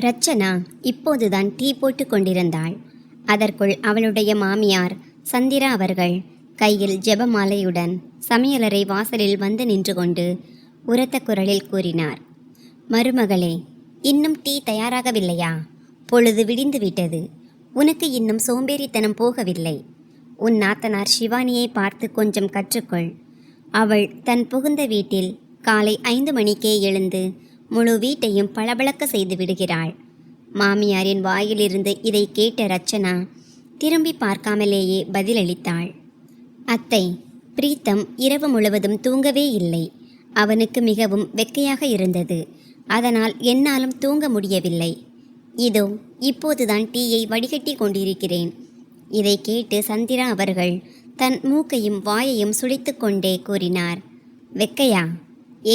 ரச்சனா இப்போதுதான் டீ போட்டு கொண்டிருந்தாள். அதற்குள் அவளுடைய மாமியார் சந்திரா அவர்கள் கையில் ஜெபமாலையுடன் சமையலறை வாசலில் வந்து நின்று கொண்டு உரத்த குரலில் கூறினார். மருமகளே, இன்னும் டீ தயாராகவில்லையா? பொழுது விடிந்து விட்டது. உனக்கு இன்னும் சோம்பேறித்தனம் போகவில்லை. உன் நாத்தனார் சிவானியை பார்த்து கொஞ்சம் கற்றுக்கொள். அவள் தன் புகுந்த வீட்டில் காலை 5 மணிக்கே எழுந்து முழு வீட்டையும் பளபளக்க செய்து விடுகிறாள். மாமியாரின் வாயிலிருந்து இதை கேட்ட ரச்சனா திரும்பி பார்க்காமலேயே பதிலளித்தாள். அத்தை, பிரீத்தம் இரவு முழுவதும் தூங்கவே இல்லை. அவனுக்கு மிகவும் வெக்கையாக இருந்தது. அதனால் என்னாலும் தூங்க முடியவில்லை. இதோ இப்போதுதான் டீயை வடிகட்டி கொண்டிருக்கிறேன். இதை கேட்டு சந்திரா அவர்கள் தன் மூக்கையும் வாயையும் சுழித்து கொண்டே கூறினார். வெக்கையா?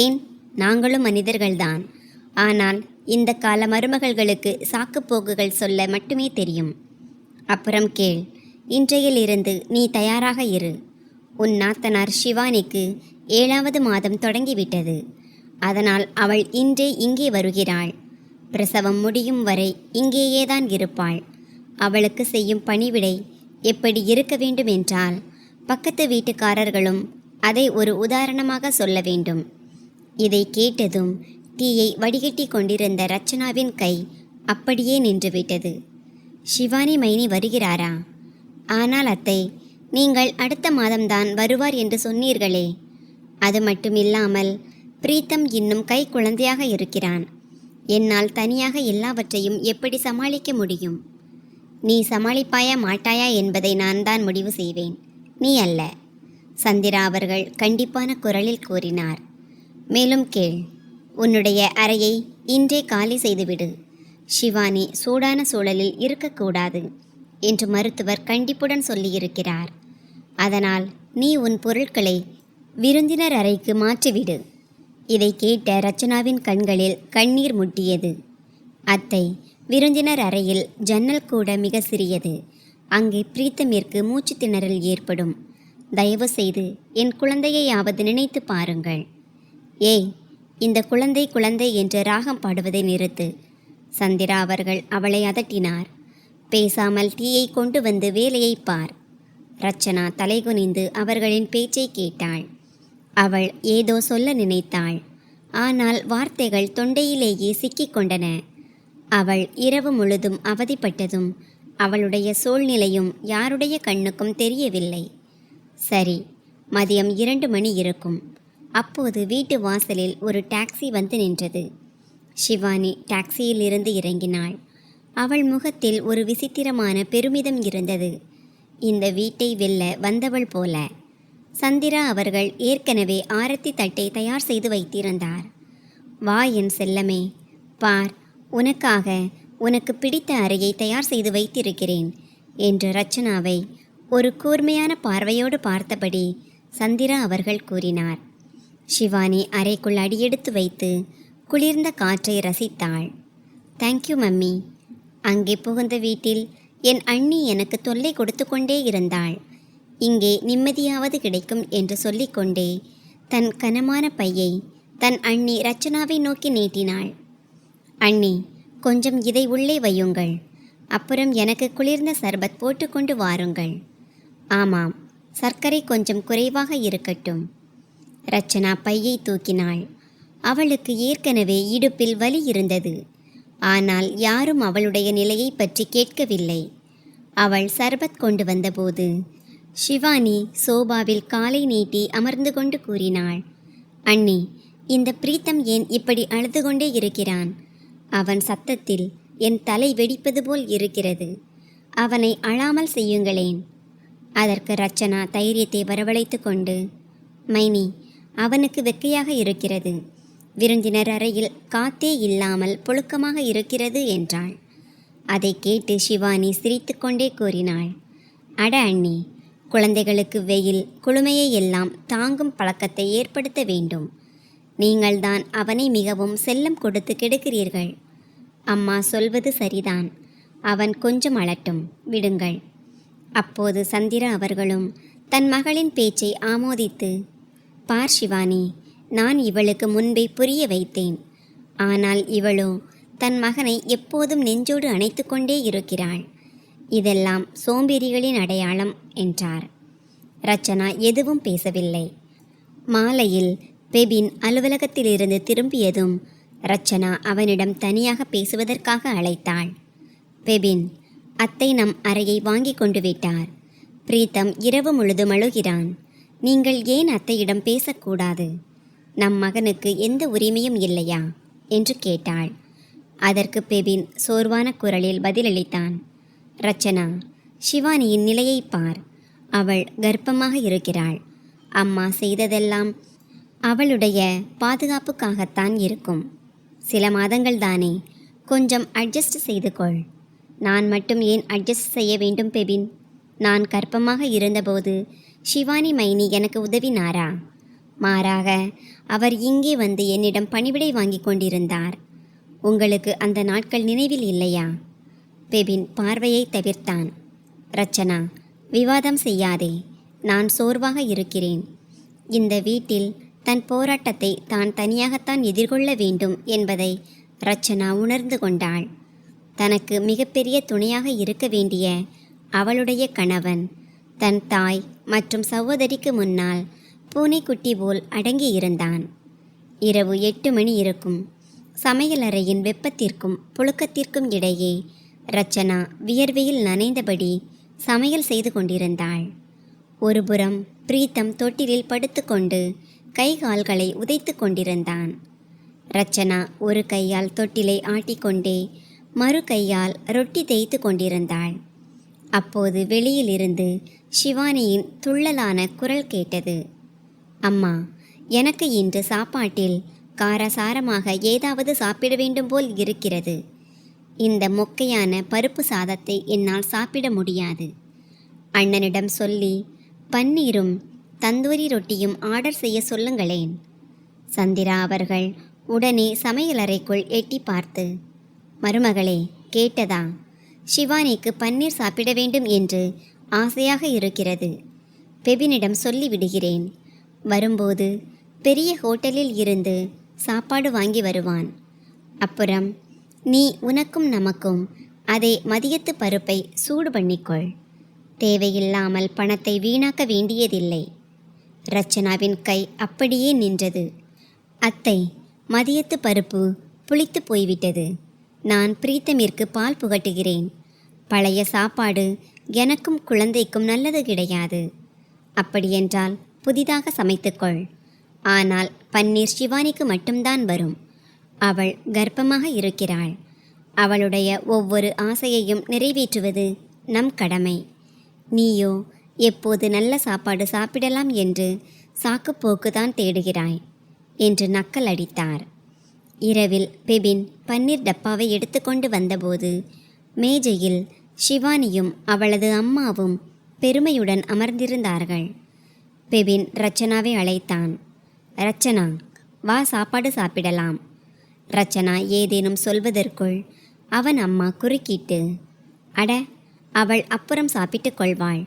ஏன், நாங்களும் மனிதர்கள்தான். ஆனால் இந்த கால மருமகள்களுக்கு சாக்குப்போக்குகள் சொல்ல மட்டுமே தெரியும். அப்புறம் கேள், இன்றையிலிருந்து நீ தயாராக இரு. உன் நாத்தனார் சிவானிக்கு 7வது மாதம் தொடங்கிவிட்டது. அதனால் அவள் இன்றே இங்கே வருகிறாள். பிரசவம் முடியும் வரை இங்கேயேதான் இருப்பாள். அவளுக்கு செய்யும் பணிவிடை எப்படி இருக்க வேண்டும் என்றால் பக்கத்து வீட்டுக்காரர்களும் அதை ஒரு உதாரணமாக சொல்ல வேண்டும். இதை கேட்டதும் டீயை வடிகட்டி கொண்டிருந்த ரச்சனாவின் கை அப்படியே நின்றுவிட்டது. சிவானி மைனி வருகிறாரா? ஆனால் அத்தை, நீங்கள் அடுத்த மாதம்தான் வருவார் என்று சொன்னீர்களே. அது மட்டுமில்லாமல் பிரீத்தம் இன்னும் கை குழந்தையாக இருக்கிறான். என்னால் தனியாக எல்லாவற்றையும் எப்படி சமாளிக்க முடியும்? நீ சமாளிப்பாயா மாட்டாயா என்பதை நான் தான் முடிவு செய்வேன், நீ அல்ல. சந்திரா அவர்கள் கண்டிப்பான குரலில் கூறினார். மேலும் கேள், உன்னுடைய அறையை இன்றே காலி செய்துவிடு. சிவானி சூடான சூழலில் இருக்கக்கூடாது என்று மருத்துவர் கண்டிப்புடன் சொல்லியிருக்கிறார். அதனால் நீ உன் பொருட்களை விருந்தினர் அறைக்கு மாற்றிவிடு. இதை கேட்ட ரச்சனாவின் கண்களில் கண்ணீர் முட்டியது. அத்தை, விருந்தினர் அறையில் ஜன்னல் கூட மிக சிறியது. அங்கே பிரீத்தமிற்கு மூச்சு திணறல் ஏற்படும். தயவு செய்து என் குழந்தையையாவது நினைத்து பாருங்கள். ஏய், இந்த குழந்தை குழந்தை என்று ராகம் பாடுவதை நிறுத்து. சந்திரா அவர்கள் அவளை அதட்டினார். பேசாமல் டீயை கொண்டு வந்து வேலையை பார். ரச்சனா தலைகுனிந்து அவர்களின் பேச்சை கேட்டாள். அவள் ஏதோ சொல்ல நினைத்தாள். ஆனால் வார்த்தைகள் தொண்டையிலேயே சிக்கிக்கொண்டன. அவள் இரவு முழுதும் அவதிப்பட்டதும் அவளுடைய சூழ்நிலையும் யாருடைய கண்ணுக்கும் தெரியவில்லை. சரி, மதியம் 2 மணி இருக்கும். அப்போது வீட்டு வாசலில் ஒரு டாக்ஸி வந்து நின்றது. சிவானி டாக்ஸியில் இருந்து இறங்கினாள். அவள் முகத்தில் ஒரு விசித்திரமான பெருமிதம் இருந்தது. இந்த வீட்டை வெல்ல வந்தவள் போல. சந்திரா அவர்கள் ஏற்கனவே ஆரத்தி தட்டை தயார் செய்து வைத்திருந்தார். வா என் செல்லமே, பார், உனக்காக உனக்கு பிடித்த அறையை தயார் செய்து வைத்திருக்கிறேன் என்று ரச்சனாவை ஒரு கூர்மையான பார்வையோடு பார்த்தபடி சந்திரா அவர்கள் கூறினார். சிவானி அறைக்குள் அடியெடுத்து வைத்து குளிர்ந்த காற்றை ரசித்தாள். Thank you mummy. அங்கே புகுந்த வீட்டில் என் அண்ணி எனக்கு தொல்லை கொடுத்து கொண்டே இருந்தாள். இங்கே நிம்மதியாவது கிடைக்கும் என்று சொல்லிக்கொண்டே தன் கனமான பையை தன் அண்ணி ரச்சனாவை நோக்கி நீட்டினாள். அண்ணி, கொஞ்சம் இதை உள்ளே வையுங்கள். அப்புறம் எனக்கு குளிர்ந்த சர்பத் போட்டுக்கொண்டு வாருங்கள். ஆமாம், சர்க்கரை கொஞ்சம் குறைவாக இருக்கட்டும். ரச்சனா பையை தூக்கினாள். அவளுக்கு ஏற்கனவே இடுப்பில் வலி இருந்தது. ஆனால் யாரும் அவளுடைய நிலையை பற்றி கேட்கவில்லை. அவள் சர்பத் கொண்டு வந்தபோது சிவானி சோபாவில் காலை நீட்டி அமர்ந்து கொண்டு கூறினாள். அண்ணி, இந்த பிரீத்தம் ஏன் இப்படி அழுது கொண்டே இருக்கிறான்? அவன் சத்தத்தில் என் தலை வெடிப்பது போல் இருக்கிறது. அவனை அழாமல் செய்யுங்களேன். அதற்கு ரச்சனா தைரியத்தை வரவழைத்து கொண்டு, மைனி, அவனுக்கு வெக்கையாக இருக்கிறது. விருந்தினர் அறையில் காத்தே இல்லாமல் புழுக்கமாக இருக்கிறது என்றாள். அதை கேட்டு சிவானி சிரித்து கொண்டே கூறினாள். அட அண்ணி, குழந்தைகளுக்கு வெயில் குளுமையை எல்லாம் தாங்கும் பழக்கத்தை ஏற்படுத்த வேண்டும். நீங்கள்தான் அவனை மிகவும் செல்லம் கொடுத்து கெடுக்கிறீர்கள். அம்மா சொல்வது சரிதான். அவன் கொஞ்சம் அழட்டும், விடுங்கள். அப்போது சந்திரா அவர்களும் தன் மகளின் பேச்சை ஆமோதித்து, பார் சிவானி, நான் இவளுக்கு முன்பே புரிய வைத்தேன். ஆனால் இவளோ தன் மகனை எப்போதும் நெஞ்சோடு அணைத்து கொண்டே இருக்கிறாள். இதெல்லாம் சோம்பேறிகளின் அடையாளம் என்றார். ரச்சனா எதுவும் பேசவில்லை. மாலையில் பெபின் அலுவலகத்திலிருந்து திரும்பியதும் ரச்சனா அவனிடம் தனியாக பேசுவதற்காக அழைத்தாள். பெபின், அத்தை நம் அறையை வாங்கி கொண்டு விட்டார். பிரீத்தம் இரவு முழுதும் அழுகிறான். நீங்கள் ஏன் அத்தையிடம் பேசக்கூடாது? நம் மகனுக்கு எந்த உரிமையும் இல்லையா என்று கேட்டாள். அதற்கு பெபின் சோர்வான குரலில் பதிலளித்தான். ரச்சனா, ஷிவானியின் நிலையை பார். அவள் கர்ப்பமாக இருக்கிறாள். அம்மா செய்ததெல்லாம் அவளுடைய பாதுகாப்புக்காகத்தான் இருக்கும். சில மாதங்கள் தானே, கொஞ்சம் அட்ஜஸ்ட் செய்து கொள். நான் மட்டும் ஏன் அட்ஜஸ்ட் செய்ய வேண்டும் பெபின்? நான் கர்ப்பமாக இருந்தபோது ஷிவானி மைனி எனக்கு உதவினாரா? மாறாக அவர் இங்கே வந்து என்னிடம் பணிவிடை வாங்கி கொண்டிருந்தார். உங்களுக்கு அந்த நாட்கள் நினைவில் இல்லையா? பெபின் பார்வையை தவிர்த்தான். ரச்சனா, விவாதம் செய்யாதே. நான் சோர்வாக இருக்கிறேன். இந்த வீட்டில் தன் போராட்டத்தை தான் தனியாகத்தான் எதிர்கொள்ள வேண்டும் என்பதை ரச்சனா உணர்ந்து கொண்டாள். தனக்கு மிகப்பெரிய துணையாக இருக்க வேண்டிய அவளுடைய கணவன் தன் தாய் மற்றும் சகோதரிக்கு முன்னால் பூனைக்குட்டி போல் அடங்கியிருந்தான். இரவு 8 மணி இருக்கும். சமையலறையின் வெப்பத்திற்கும் புழுக்கத்திற்கும் இடையே ரச்சனா வியர்வையில் நனைந்தபடி சமையல் செய்து கொண்டிருந்தாள். ஒருபுறம் பிரீத்தம் தொட்டிலில் படுத்துக்கொண்டு கை கால்களை உதைத்து கொண்டிருந்தான். ரச்சனா ஒரு கையால் தொட்டிலை ஆட்டிக்கொண்டே மறு கையால் ரொட்டி தேய்த்து கொண்டிருந்தாள். அப்போது வெளியிலிருந்து ஷிவானியின் துள்ளலான குரல் கேட்டது. அம்மா, எனக்கு இன்று சாப்பாட்டில் காரசாரமாக ஏதாவது சாப்பிட வேண்டும் போல் இருக்கிறது. இந்த மொக்கையான பருப்பு சாதத்தை என்னால் சாப்பிட முடியாது. அண்ணனிடம் சொல்லி பன்னீரும் தந்தூரி ரொட்டியும் ஆர்டர் செய்ய சொல்லுங்களேன். சந்திரா அவர்கள் உடனே சமையலறைக்குள் எட்டி பார்த்து, மருமகளே, கேட்டதா? ஷிவானிக்கு பன்னீர் சாப்பிட வேண்டும் என்று ஆசையாக இருக்கிறது. பெபினிடம் சொல்லிவிடுகிறேன். வரும்போது பெரிய ஹோட்டலில் இருந்து சாப்பாடு வாங்கி வருவான். அப்புறம் நீ உனக்கும் நமக்கும் அதே மதியத்து பருப்பை சூடு பண்ணிக்கொள். தேவையில்லாமல் பணத்தை வீணாக்க வேண்டியதில்லை. ரச்சனாவின் கை அப்படியே நின்றது. அத்தை, மதியத்து பருப்பு புளித்து போய்விட்டது. நான் பிரீத்தமிற்கு பால் புகட்டுகிறேன். பழைய சாப்பாடு எனக்கும் குழந்தைக்கும் நல்லது கிடையாது. அப்படியென்றால் புதிதாக சமைத்துக்கொள். ஆனால் பன்னீர் ஷிவானிக்கு மட்டும்தான் வரும். அவள் கர்ப்பமாக இருக்கிறாள். அவளுடைய ஒவ்வொரு ஆசையையும் நிறைவேற்றுவது நம் கடமை. நீயோ எப்போது நல்ல சாப்பாடு சாப்பிடலாம் என்று சாக்குப்போக்குதான் தேடுகிறாய் என்று நக்கல் அடித்தார். இரவில் பெபின் பன்னீர் டப்பாவை எடுத்துக்கொண்டு வந்தபோது மேஜையில் ஷிவானியும் அவளது அம்மாவும் பெருமையுடன் அமர்ந்திருந்தார்கள். பெபின் ரச்சனாவை அழைத்தான். ரச்சனா, வா, சாப்பாடு சாப்பிடலாம். ரச்சனா ஏதேனும் சொல்வதற்குள் அவன் அம்மா குறுக்கிட்டு, அட, அவள் அப்புறம் சாப்பிட்டு கொள்வாள்.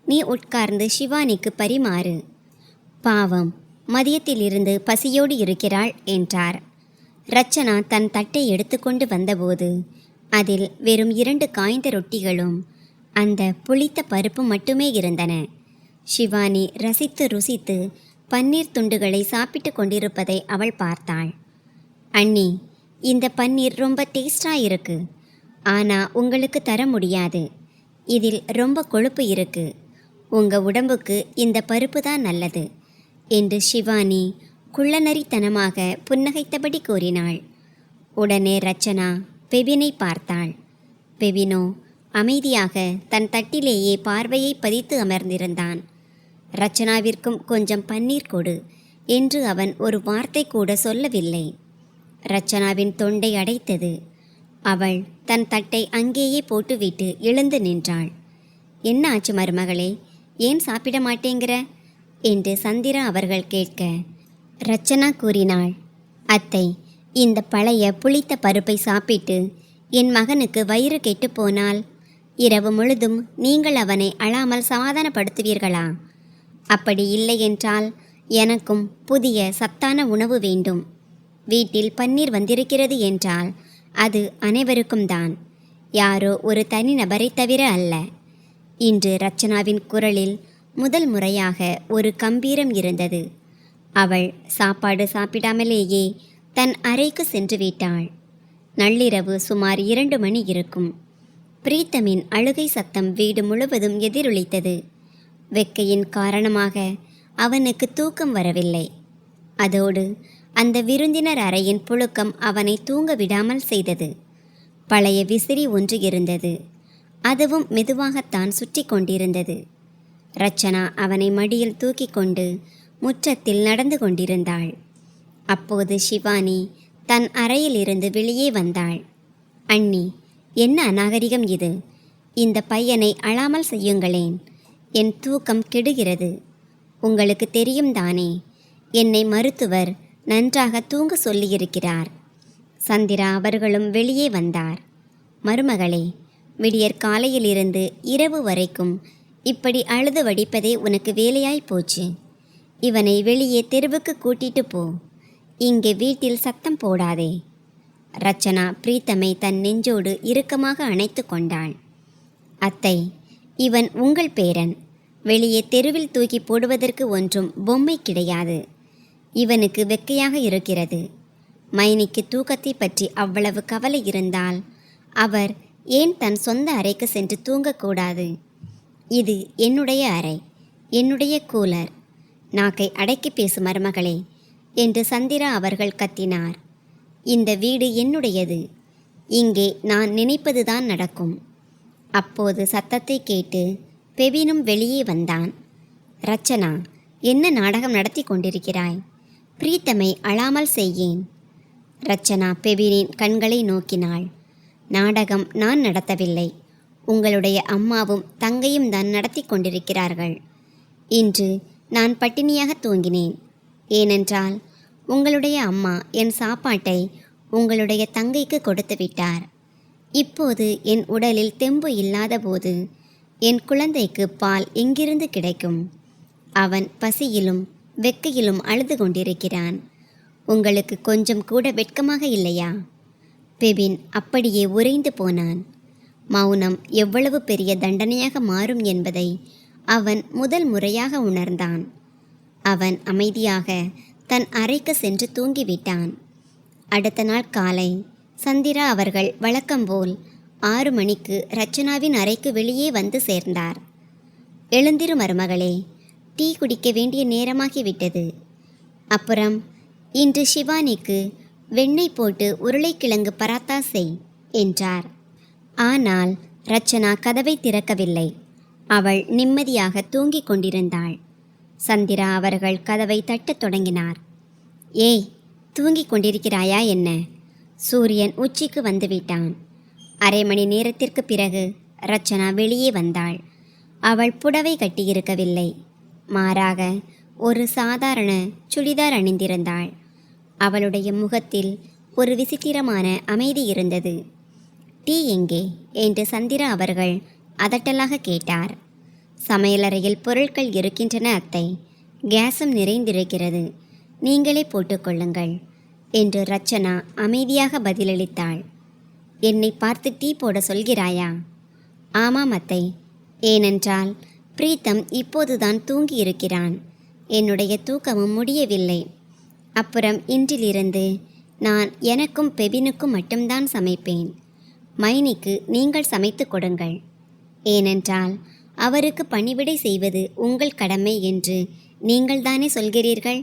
நீ உட்கார்ந்து ஷிவானிக்கு பரிமாறு. பாவம், மதியத்திலிருந்து பசியோடு இருக்கிறாள் என்றார். ரச்சனா தன் தட்டை எடுத்துக்கொண்டு வந்தபோது அதில் வெறும் 2 காய்ந்த ரொட்டிகளும் அந்த புளித்த பருப்பு மட்டுமே இருந்தன. ஷிவானி ரசித்து ருசித்து பன்னீர் துண்டுகளை சாப்பிட்டு கொண்டிருப்பதை அவள் பார்த்தாள். அண்ணி, இந்த பன்னீர் ரொம்ப டேஸ்டாக இருக்கு. ஆனால் உங்களுக்கு தர முடியாது. இதில் ரொம்ப கொழுப்பு இருக்கு. உங்கள் உடம்புக்கு இந்த பருப்பு தான் நல்லது என்று ஷிவானி குள்ளநரித்தனமாக புன்னகைத்தபடி கூறினாள். உடனே ரச்சனா பெபினை பார்த்தாள். பெபினோ அமைதியாக தன் தட்டிலேயே பார்வையை பதித்து அமர்ந்திருந்தான். ரச்சனாவிற்கும் கொஞ்சம் பன்னீர் கொடு என்று அவன் ஒரு வார்த்தை கூட சொல்லவில்லை. ரச்சனாவின் தொண்டை அடைத்தது. அவள் தன் தட்டை அங்கேயே போட்டுவிட்டு எழுந்து நின்றாள். என்ன ஆச்சு மருமகளே, ஏன் சாப்பிட மாட்டேங்கிற என்று சந்திரா அவர்கள் கேட்க ரச்சனா கூறினாள். அத்தை, இந்த பழைய புளித்த பருப்பை சாப்பிட்டு என் மகனுக்கு வயிறு கெட்டு போனால் இரவு முழுதும் நீங்கள் அவனை அழாமல் சமாதானப்படுத்துவீர்களா? அப்படி இல்லை என்றால் எனக்கும் புதிய சத்தான உணவு வேண்டும். வீட்டில் பன்னீர் வந்திருக்கிறது என்றால் அது அனைவருக்கும் தான், யாரோ ஒரு தனிநபரை தவிர அல்ல. இன்று ரச்சனாவின் குரலில் முதல் முறையாக ஒரு கம்பீரம் இருந்தது. அவள் சாப்பாடு சாப்பிடாமலேயே தன் அறைக்கு சென்று விட்டாள். நள்ளிரவு சுமார் 2 மணி இருக்கும். பிரீத்தமின் அழுகை சத்தம் வீடு முழுவதும் எதிரொலித்தது. வெக்கையின் காரணமாக அவனுக்கு தூக்கம் வரவில்லை. அதோடு அந்த விருந்தினர் அறையின் புழுக்கம் அவனை தூங்க விடாமல் செய்தது. பழைய விசிறி ஒன்று இருந்தது. அதுவும் மெதுவாகத்தான் சுற்றி கொண்டிருந்தது. ரச்சனா அவனை மடியில் தூக்கி கொண்டு முற்றத்தில் நடந்து கொண்டிருந்தாள். அப்போது ஷிவானி தன் அறையிலிருந்து வெளியே வந்தாள். அண்ணி, என்ன அநாகரிகம் இது? இந்த பையனை அழாமல் செய்யுங்களேன். என் தூக்கம் கெடுகிறது. உங்களுக்கு தெரியும் தானே, என்னை மருத்துவர் நன்றாக தூங்க சொல்லியிருக்கிறார். சந்திரா அவர்களும் வெளியே வந்தார். மருமகளே, விடியற் காலையிலிருந்து இரவு வரைக்கும் இப்படி அழுது வடிப்பதே உனக்கு வேலையாய் போச்சு. இவனை வெளியே தெருவுக்கு கூட்டிட்டு போ. இங்கே வீட்டில் சத்தம் போடாதே. ரச்சனா பிரீத்தமை தன் நெஞ்சோடு இறுக்கமாக அணைத்து கொண்டாள். அத்தை, இவன் உங்கள் பேரன். வெளியே தெருவில் தூக்கி போடுவதற்கு ஒன்றும் பொம்மை கிடையாது. இவனுக்கு வெக்கையாக இருக்கிறது. மைனிக்கு தூக்கத்தை பற்றி அவ்வளவு கவலை இருந்தால் அவர் ஏன் தன் சொந்த அறைக்கு சென்று தூங்கக்கூடாது? இது என்னுடைய அறை, என்னுடைய கூலர். நாக்கை அடக்கி பேசு மருமகளே என்று சந்திரா அவர்கள் கத்தினார். இந்த வீடு என்னுடையது. இங்கே நான் நினைப்பதுதான் நடக்கும். அப்போது சத்தத்தை கேட்டு பெவினும் வெளியே வந்தான். ரச்சனா, என்ன நாடகம் நடத்தி கொண்டிருக்கிறாய்? பிரீத்தமை அழாமல் செய்யேன். ரச்சனா பெவினின் கண்களை நோக்கினாள். நாடகம் நான் நடத்தவில்லை. உங்களுடைய அம்மாவும் தங்கையும் தான் நடத்தி கொண்டிருக்கிறார்கள். இன்று நான் பட்டினியாக தூங்கினேன். ஏனென்றால் உங்களுடைய அம்மா என் சாப்பாட்டை உங்களுடைய தங்கைக்கு கொடுத்து விட்டார். இப்போது என் உடலில் தெம்பு இல்லாத போது என் குழந்தைக்கு பால் எங்கிருந்து கிடைக்கும்? அவன் பசியிலும் வெக்கையிலும் அழுது கொண்டிருக்கிறான். உங்களுக்கு கொஞ்சம் கூட வெட்கமாக இல்லையா? பெவின் அப்படியே உறைந்து போனான். மௌனம் எவ்வளவு பெரிய தண்டனையாக மாறும் என்பதை அவன் முதல் முறையாக உணர்ந்தான். அவன் அமைதியாக தன் அறைக்கு சென்று தூங்கிவிட்டான். அடுத்த நாள் காலை சந்திரா அவர்கள் வழக்கம்போல் 6 மணிக்கு ரச்சனாவின் அறைக்கு வெளியே வந்து சேர்ந்தார். எழுந்திரு மருமகளே, டீ குடிக்க வேண்டிய நேரமாகிவிட்டது. அப்புறம் இன்று ஷிவானிக்கு வெண்ணெய் போட்டு உருளைக்கிழங்கு பராத்தா செய் என்றார். ஆனால் ரச்சனா கதவை திறக்கவில்லை. அவள் நிம்மதியாக தூங்கிக் கொண்டிருந்தாள். சந்திரா அவர்கள் கதவை தட்டத் தொடங்கினார். ஏய், தூங்கிக் கொண்டிருக்கிறாயா என்ன? சூரியன் உச்சிக்கு வந்துவிட்டான். அரை மணி நேரத்திற்கு பிறகு ரச்சனா வெளியே வந்தாள். அவள் புடவை கட்டியிருக்கவில்லை. மாறாக ஒரு சாதாரண சுடிதார் அணிந்திருந்தாள். அவளுடைய முகத்தில் ஒரு விசித்திரமான அமைதி இருந்தது. டீ எங்கே என்று சந்திரா அவர்கள் அதட்டலாக கேட்டார். சமையலறையில் பொருட்கள் இருக்கின்றன அத்தை. கேஸும் நிறைந்திருக்கிறது. நீங்களே போட்டுக்கொள்ளுங்கள் என்று ரச்சனா அமைதியாக பதிலளித்தாள். என்னை பார்த்து டீ போட சொல்கிறாயா? ஆமாம் அத்தை. ஏனென்றால் பிரீத்தம் இப்போதுதான் தூங்கி இருக்கிறான். என்னுடைய தூக்கமும் முடியவில்லை. அப்புறம் இன்றிலிருந்து நான் எனக்கும் பெபினுக்கும் மட்டும்தான் சமைப்பேன். மைனிக்கு நீங்கள் சமைத்து கொடுங்கள். ஏனென்றால் அவருக்கு பணிவிடை செய்வது உங்கள் கடமை என்று நீங்கள் தானே சொல்கிறீர்கள்.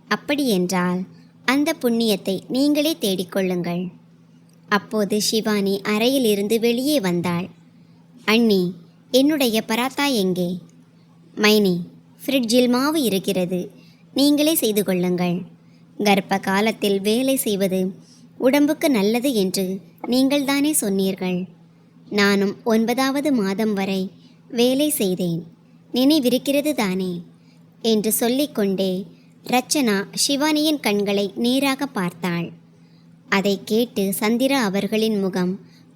அப்படியென்றால் அந்த புண்ணியத்தை நீங்களே தேடிக்கொள்ளுங்கள். அப்போது ஷிவானி அறையிலிருந்து வெளியே வந்தாள். அண்ணி, என்னுடைய பராத்தா எங்கே? மைனி, ஃப்ரிட்ஜில் மாவு இருக்கிறது. நீங்களே செய்து கொள்ளுங்கள். கர்ப்ப காலத்தில் வேலை செய்வது உடம்புக்கு நல்லது என்று நீங்கள் தானே சொன்னீர்கள். நானும் 9வது மாதம் வரை வேலை செய்தேன். நினைவிருக்கிறது தானே என்று சொல்லிக்கொண்டே ரச்சனா ஷிவானியின் கண்களை நேராக பார்த்தாள். அதை கேட்டு சந்திரா அவர்களின் முகம்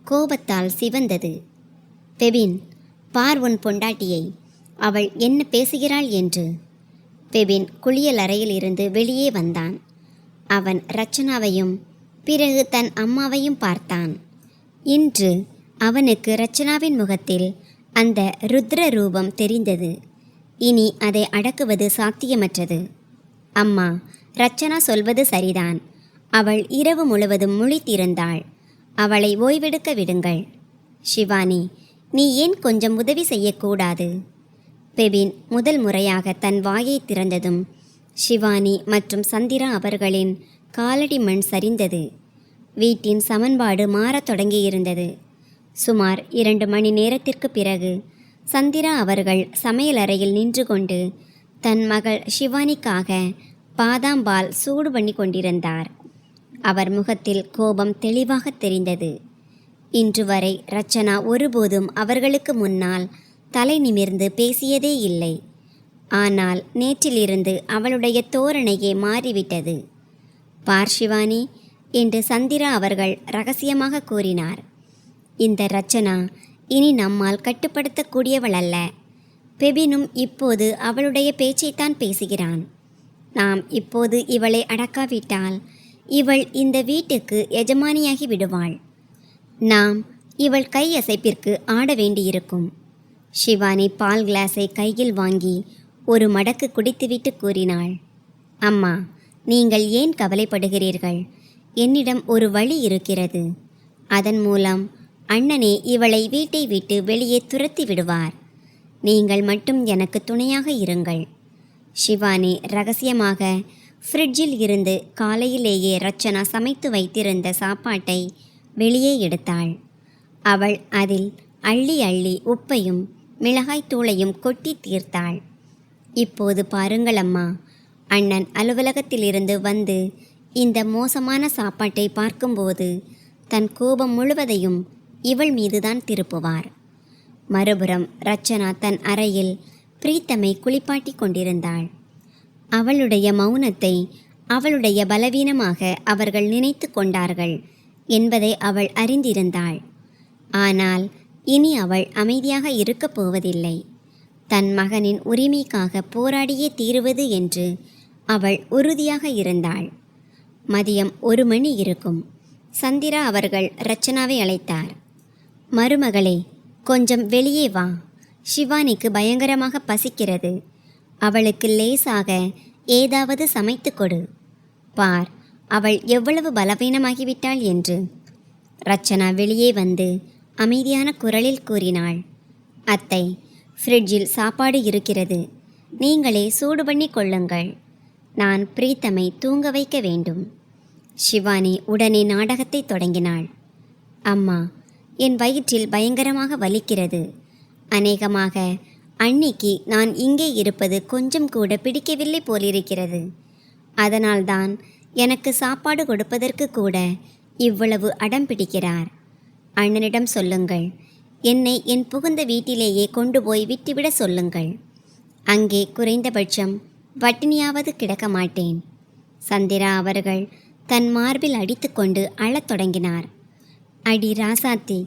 கோபத்தால் சிவந்தது. பெபின், பார் உன் பொண்டாட்டியை, அவள் என்ன பேசுகிறாள் என்று. பெபின் குளியல் அறையில் இருந்து வெளியே வந்தான். அவன் ரச்சனாவையும் பிறகு தன் அம்மாவையும் பார்த்தான். இன்று அவனுக்கு ரச்சனாவின் முகத்தில் அந்த ருத்ர ரூபம் தெரிந்தது. இனி அதை அடக்குவது சாத்தியமற்றது. அம்மா, ரச்சனா சொல்வது சரிதான். அவள் இரவு முழுவதும் முழித்திருந்தாள். அவளை ஓய்வெடுக்க விடுங்கள். ஷிவானி, நீ ஏன் கொஞ்சம் உதவி செய்யக்கூடாது? பெபின் முதல் முறையாக தன் வாயை திறந்ததும் ஷிவானி மற்றும் சந்திரா அவர்களின் காலடி மண் சரிந்தது. வீட்டின் சமன்பாடு மாறத் தொடங்கியிருந்தது. சுமார் 2 மணி நேரத்திற்கு பிறகு சந்திரா அவர்கள் சமையலறையில் நின்று கொண்டு தன் மகள் ஷிவானிக்காக பாதாம் பால் சூடு பண்ணி கொண்டிருந்தார். அவர் முகத்தில் கோபம் தெளிவாக தெரிந்தது. இன்று வரை ரச்சனா ஒருபோதும் அவர்களுக்கு முன்னால் தலை நிமிர்ந்து பேசியதே இல்லை. ஆனால் நேற்றிலிருந்து அவளுடைய தோரணையே மாறிவிட்டது. பார் ஷிவானி, என்று சந்திரா அவர்கள் ரகசியமாக கூறினார். இந்த ரச்சனா இனி நம்மால் கட்டுப்படுத்தக்கூடியவள் அல்ல. பெபினும் இப்போது அவளுடைய பேச்சைத்தான் பேசுகிறான். நாம் இப்போது இவளை அடக்காவிட்டால் இவள் இந்த வீட்டுக்கு எஜமானியாகி விடுவாள். நாம் இவள் கையசைப்பிற்கு ஆட வேண்டியிருக்கும். ஷிவானி பால் கிளாஸை கையில் வாங்கி ஒரு மடக்கு குடித்துவிட்டு கூறினாள், அம்மா, நீங்கள் ஏன் கவலைப்படுகிறீர்கள்? என்னிடம் ஒரு வழி இருக்கிறது. அதன் மூலம் அண்ணனே இவளை வீட்டை விட்டு வெளியே துரத்தி விடுவார். நீங்கள் மட்டும் எனக்கு துணையாக இருங்கள். ஷிவானி ரகசியமாக ஃப்ரிட்ஜில் இருந்து காலையிலேயே ரச்சனா சமைத்து வைத்திருந்த சாப்பாட்டை வெளியே எடுத்தாள். அவள் அதில் அள்ளி அள்ளி உப்பையும் மிளகாய்த்தூளையும் கொட்டி தீர்த்தாள். இப்போது பாருங்கள் அம்மா, அண்ணன் அலுவலகத்திலிருந்து வந்து இந்த மோசமான சாப்பாட்டை பார்க்கும்போது தன் கோபம் முழுவதையும் இவள் மீதுதான் திருப்புவார். மறுபுறம் ரச்சனா தன் அறையில் பிரீத்தமை குளிப்பாட்டி கொண்டிருந்தாள். அவளுடைய மௌனத்தை அவளுடைய பலவீனமாக அவர்கள் நினைத்து கொண்டார்கள் என்பதை அவள் அறிந்திருந்தாள். ஆனால் இனி அவள் அமைதியாக இருக்கப் போவதில்லை. தன் மகனின் உரிமைக்காக போராடியே தீருவது என்று அவள் உறுதியாக இருந்தாள். மதியம் 1 மணி இருக்கும். சந்திரா அவர்கள் ரச்சனாவை அழைத்தார். மருமகளே, கொஞ்சம் வெளியே வா. ஷிவானிக்கு பயங்கரமாக பசிக்கிறது. அவளுக்கு லேசாக ஏதாவது சமைத்து கொடு. பார், அவள் எவ்வளவு பலவீனமாகிவிட்டாள் என்று. ரச்சனா வெளியே வந்து அமைதியான குரலில் கூறினாள், அத்தை, ஃப்ரிட்ஜில் சாப்பாடு இருக்கிறது. நீங்களே சூடு பண்ணி கொள்ளுங்கள். நான் பிரீத்தமை தூங்க வைக்க வேண்டும். ஷிவானி உடனே நாடகத்தை தொடங்கினாள். அம்மா, என் வயிற்றில் பயங்கரமாக வலிக்கிறது. அநேகமாக அன்னிக்கு நான் இங்கே இருப்பது கொஞ்சம் கூட பிடிக்கவில்லை போலிருக்கிறது. அதனால்தான் எனக்கு சாப்பாடு கொடுப்பதற்கு கூட இவ்வளவு அடம் பிடிக்கிறார். அண்ணனிடம் சொல்லுங்கள், என்னை என் புகுந்த வீட்டிலேயே கொண்டு போய் விட்டுவிட சொல்லுங்கள். அங்கே குறைந்தபட்சம் பட்டினியாவது கிடக்க மாட்டேன். சந்திரா அவர்கள் தன் மார்பில் அடித்து கொண்டு அழத் தொடங்கினார். அடி ராசாத்தி,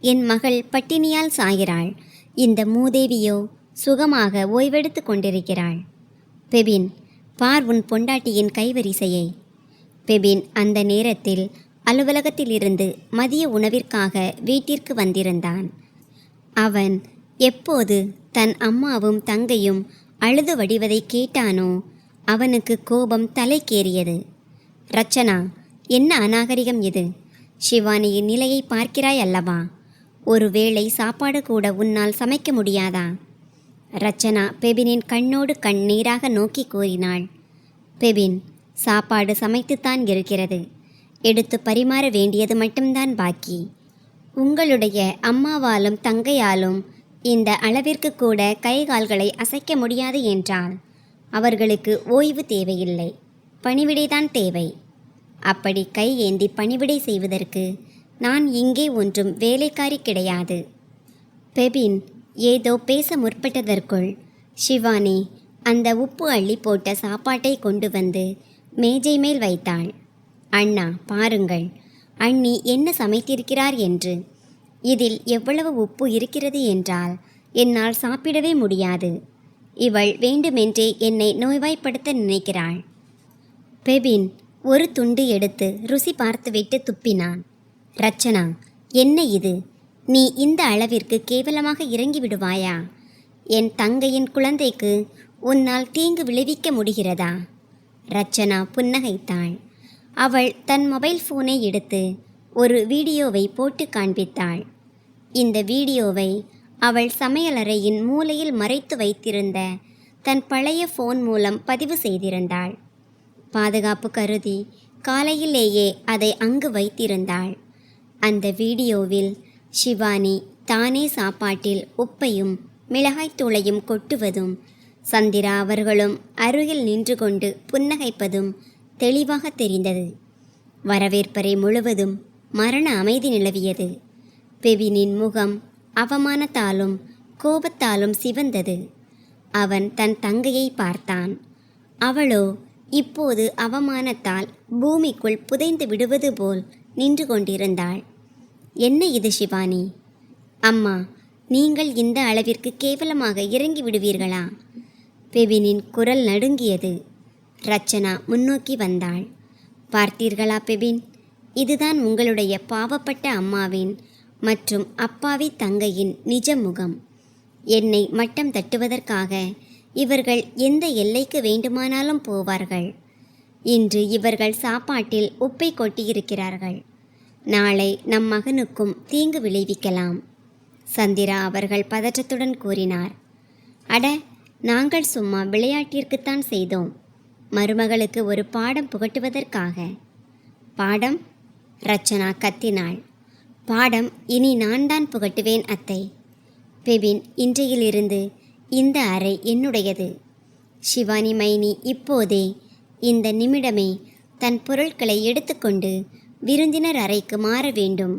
என் மகள் பட்டினியால் சாகிறாள். இந்த மூதேவியோ சுகமாக ஓய்வெடுத்து கொண்டிருக்கிறாள். பெபின், பார் உன் பொண்டாட்டியின் கைவரிசையை. பெபின் அந்த நேரத்தில் அலுவலகத்திலிருந்து மதிய உணவிற்காக வீட்டிற்கு வந்திருந்தான். அவன் எப்போது தன் அம்மாவும் தங்கையும் அழுது வடிவதை கேட்டானோ அவனுக்கு கோபம் தலைக்கேறியது. ரச்சனா, என்ன அநாகரிகம் இது? ஷிவானியின் நிலையை பார்க்கிறாய் அல்லவா? ஒருவேளை சாப்பாடு கூட உன்னால் சமைக்க முடியாதா? ரச்சனா பெபினின் கண்ணோடு கண் நீராக நோக்கி கூறினாள். பெபின், சாப்பாடு சமைத்துத்தான் இருக்கிறது. எடுத்து பரிமாற வேண்டியது மட்டும்தான் பாக்கி. உங்களுடைய அம்மாவாலும் தங்கையாலும் இந்த அளவிற்கு கூட கை கால்களை அசைக்க முடியாது என்றால் அவர்களுக்கு ஓய்வு தேவையில்லை, பணிவிடைதான் தேவை. அப்படி கை ஏந்தி பணிவிடை செய்வதற்கு நான் இங்கே ஒன்றும் வேலைக்காரி கிடையாது. பெபின் ஏதோ பேச முற்பட்டதற்குள் ஷிவானி அந்த உப்பு அள்ளி போட்ட சாப்பாட்டை கொண்டு வந்து மேஜை மேல் வைத்தாள். அண்ணா, பாருங்கள், அண்ணி என்ன சமைத்திருக்கிறார் என்று. இதில் எவ்வளவு உப்பு இருக்கிறது என்றால் என்னால் சாப்பிடவே முடியாது. இவள் வேண்டுமென்றே என்னை நோய்வாய்ப்படுத்த நினைக்கிறாள். பெபின், ஒரு துண்டு எடுத்து ருசி பார்த்துவிட்டு துப்பினான். ரச்சனா, என்ன இது? நீ இந்த அளவிற்கு கேவலமாக இறங்கி விடுவாயா? என் தங்கையின் குழந்தைக்கு உன்னால் தீங்கு விளைவிக்க முடிகிறதா? ரச்சனா புன்னகைத்தாள். அவள் தன் மொபைல் ஃபோனை எடுத்து ஒரு வீடியோவை போட்டு காண்பித்தாள். இந்த வீடியோவை அவள் சமையலறையின் மூலையில் மறைத்து வைத்திருந்த தன் பழைய ஃபோன் மூலம் பதிவு செய்திருந்தாள். பாதுகாப்பு கருதி காலையிலேயே அதை அங்கு வைத்திருந்தாள். அந்த வீடியோவில் ஷிவானி தானே சாப்பாட்டில் உப்பையும் மிளகாய்த்தூளையும் கொட்டுவதும், சந்திரா அவர்களும் அருகில் நின்று கொண்டு புன்னகைப்பதும் தெளிவாக தெரிந்தது. வரவேற்பறை முழுவதும் மரண அமைதி நிலவியது. பெவினின் முகம் அவமானத்தாலும் கோபத்தாலும் சிவந்தது. அவன் தன் தங்கையை பார்த்தான். அவளோ இப்போது அவமானத்தால் பூமிக்குள் புதைந்து விடுவது போல் நின்று கொண்டிருந்தாள். என்ன இது ஷிவானி? அம்மா, நீங்கள் இந்த அளவிற்கு கேவலமாக இறங்கி விடுவீர்களா? பெவினின் குரல் நடுங்கியது. ரச்சனா முன்னோக்கி வந்தாள். பார்த்தீர்களா பெபின், இதுதான் உங்களுடைய பாவப்பட்ட அம்மாவின் மற்றும் அப்பாவி தங்கையின் நிஜ முகம். என்னை மட்டம் தட்டுவதற்காக இவர்கள் எந்த எல்லைக்கு வேண்டுமானாலும் போவார்கள். இன்று இவர்கள் சாப்பாட்டில் உப்பை கொட்டியிருக்கிறார்கள். நாளை நம் மகனுக்கும் தீங்கு விளைவிக்கலாம். சந்திரா அவர்கள் பதற்றத்துடன் கூறினார். அட, நாங்கள் சும்மா விளையாட்டிற்குத்தான் செய்தோம். மருமகளுக்கு ஒரு பாடம் புகட்டுவதற்காக. பாடம்? ரச்சனா கத்தினாள். பாடம் இனி நான் தான் புகட்டுவேன் அத்தை. பெபின், இன்றையிலிருந்து இந்த அறை என்னுடையது. ஷிவானி மைனி இப்போதே, இந்த நிமிடமே தன் பொருட்களை எடுத்துக்கொண்டு விருந்தினர் அறைக்கு மாற வேண்டும்.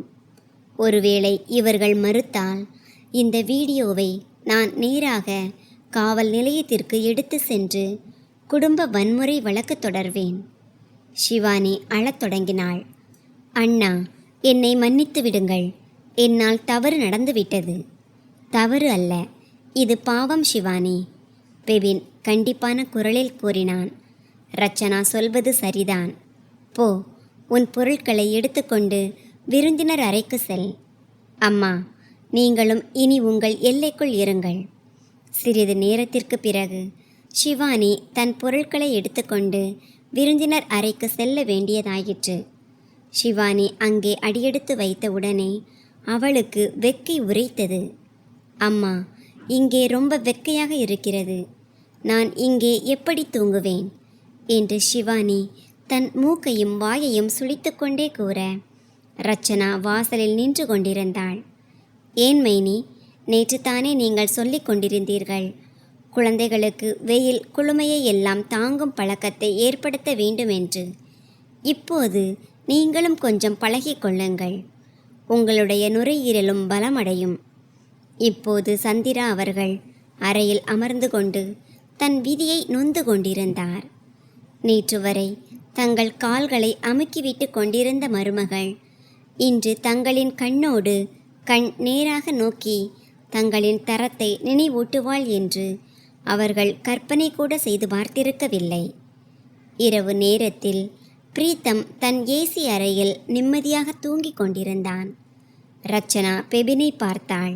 ஒருவேளை இவர்கள் மறுத்தால் இந்த வீடியோவை நான் நேராக காவல் நிலையத்திற்கு எடுத்து சென்று குடும்ப வன்முறை வழக்கு தொடர்வேன். ஷிவானி அழத் தொடங்கினாள். அண்ணா, என்னை மன்னித்து விடுங்கள். என்னால் தவறு நடந்துவிட்டது. தவறு அல்ல, இது பாவம் ஷிவானி, பெவின் கண்டிப்பான குரலில் கூறினான். ரச்சனா சொல்வது சரிதான். போ, உன் பொருட்களை எடுத்துக்கொண்டு விருந்தினர் அறைக்கு செல். அம்மா, நீங்களும் இனி உங்கள் எல்லைக்குள் இருங்கள். சிறிது நேரத்திற்கு பிறகு ஷிவானி தன் பொருட்களை எடுத்துக்கொண்டு விருந்தினர் அறைக்கு செல்ல வேண்டியதாயிற்று. ஷிவானி அங்கே அடியெடுத்து வைத்த உடனே அவளுக்கு வெக்கை உரைத்தது. அம்மா, இங்கே ரொம்ப வெக்கையாக இருக்கிறது. நான் இங்கே எப்படி தூங்குவேன் என்று ஷிவானி தன் மூக்கையும் வாயையும் சுளித்து கொண்டே கூற, ரச்சனா வாசலில் நின்று கொண்டிருந்தாள். ஏன் மைனி, நேற்று தானே நீங்கள் சொல்லிக் கொண்டிருந்தீர்கள், குழந்தைகளுக்கு வெயில் குளுமையை எல்லாம் தாங்கும் பழக்கத்தை ஏற்படுத்த வேண்டும் என்று. இப்போது நீங்களும் கொஞ்சம் பழகிக் கொள்ளுங்கள். உங்களுடைய நுரையீரலும் பலமடையும். இப்போது சந்திரா அவர்கள் அறையில் அமர்ந்து கொண்டு தன் விதியை நொந்து கொண்டிருந்தார். நேற்று வரை தங்கள் கால்களை அமுக்கிவிட்டு கொண்டிருந்த மருமகள் இன்று தங்களின் கண்ணோடு கண் நேராக நோக்கி தங்களின் தரத்தை நினைவூட்டுவாள் என்று அவர்கள் கற்பனை கூட செய்து பார்த்திருக்கவில்லை. இரவு நேரத்தில் பிரீத்தம் தன் ஏசி அறையில் நிம்மதியாக தூங்கிக் கொண்டிருந்தான். ரச்சனா பெபினை பார்த்தாள்.